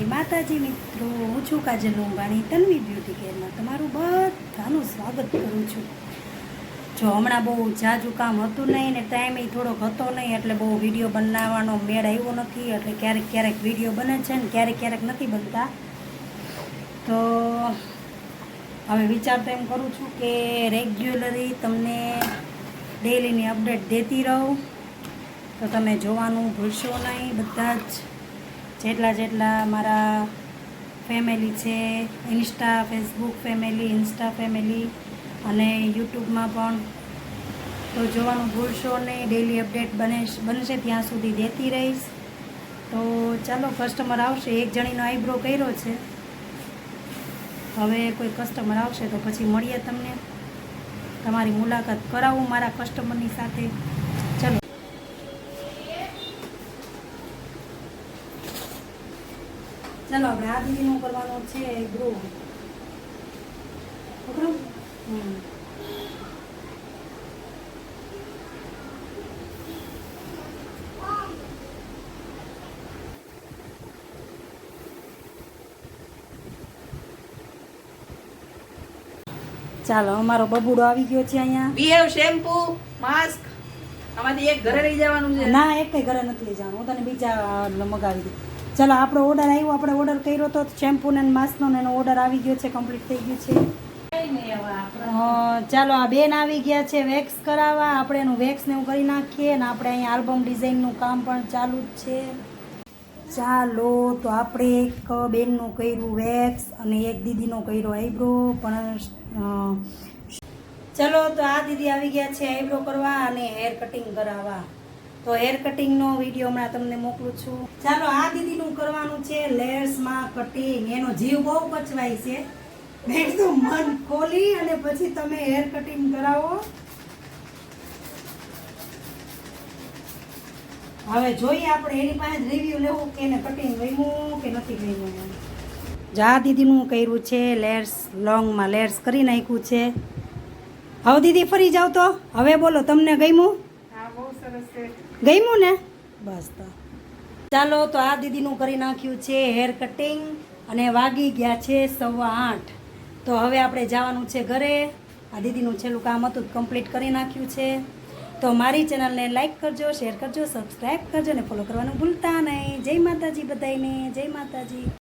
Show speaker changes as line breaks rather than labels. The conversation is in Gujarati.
માતાજી મિત્રો, હું છું કાજલ લોંબાણી તન્વી બ્યુટી કેરમાં તમારું બધાનું સ્વાગત કરું છું। જો હમણાં બહુ જાજુ કામ હતું નહીં ને ટાઈમ થોડોક હતો નહીં, એટલે બહુ વિડીયો બનાવવાનો મેળ આવ્યો નથી, એટલે ક્યારેક ક્યારેક વિડીયો બને છે ને ક્યારેક ક્યારેક નથી બનતા। તો હવે વિચાર તો એમ કરું છું કે રેગ્યુલરી તમને ડેઈલીની અપડેટ દેતી રહું, તો તમે જોવાનું ભૂલશો નહીં। બધા જ જેટલા મારા ફેમિલી છે, Insta Facebook family, Insta family અને યુટ્યુબમાં પણ, તો જોવાનું ભૂલશો નહીં। ડેઈલી અપડેટ બનશે ત્યાં સુધી દેતી રહીશ। તો ચાલો, કસ્ટમર આવશે, એક જણીનો આઈબ્રો કર્યો છે, હવે કોઈ કસ્ટમર આવશે તો પછી મળીએ, તમને તમારી મુલાકાત કરાવું મારા કસ્ટમરની સાથે। ચલો ચાલો, આપણે આ દીદીનું કરવાનો છે આઈબ્રો। ચાલો, અમારો બબુડો આવી ગયો છે અહીંયા।
વી હેવ શેમ્પુ, માસ્ક, આમાંથી એક ઘરે લઈ જવાનું છે?
ના, એક કઈ ઘરે નથી લઈ જવાનું, હું તને બીજા મગાવી દઉં। ચાલો, આપણો ઓર્ડર આવ્યો, આપણે ઓર્ડર કર્યો તો શેમ્પુ ને માસ્કનો, એનો ઓર્ડર આવી ગયો છે, કમ્પ્લીટ થઈ ગયું છે। ચાલો, આ બેન આવી ગયા છે વેક્સ કરાવવા, આપણે એનું વેક્સ ને એવું કરી નાખીએ, અને આપણે અહીંયા આલ્બમ ડિઝાઇનનું કામ પણ ચાલુ જ છે। ચાલો, તો આપણે એક બેનનું કર્યું વેક્સ અને એક દીદીનો કર્યો આઈબ્રો પણ। ચલો, તો આ દીદી આવી ગયા છે આઈબ્રો કરવા અને હેર કટિંગ કરાવવા, તો હેર કટિંગનો વિડીયો હમણાં તમને મોકલું છું। ચાલો, આ દીદીનું કરવાનું છે લેયર્સમાં કટિંગ, એનો જીવ બહુ પચવાય છે, મેં તો મન ખોલી અને પછી તમે હેર કટિંગ કરાવો। હવે જોઈએ આપણે એની પાસે રિવ્યુ લેવું કે એને કટિંગ ગમ્યું કે નથી ગમ્યું। જા દીદીનું કર્યું છે લેયર્સ, લોંગમાં લેયર્સ કરી નાખ્યું છે। હવે દીદી ફરી જાવ તો હવે બોલો, તમને ગમ્યું?
હા, બહુ સરસ છે।
ગમ્યું ને? બસ, તો ચાલો, તો આ દીદીનું કરી નાખ્યું છે હેર કટિંગ અને વાગી ગયા છે 8:15। તો હવે આપણે જવાનું છે ઘરે। આ દીદીનું છેલ્લું કામ હતું કમ્પ્લીટ કરી નાખ્યું છે। તો મારી ચેનલને લાઈક કરજો, શેર કરજો, સબસ્ક્રાઈબ કરજો અને ફોલો કરવાનું ભૂલતા નહીં। જય માતાજી બધાને, જય માતાજી।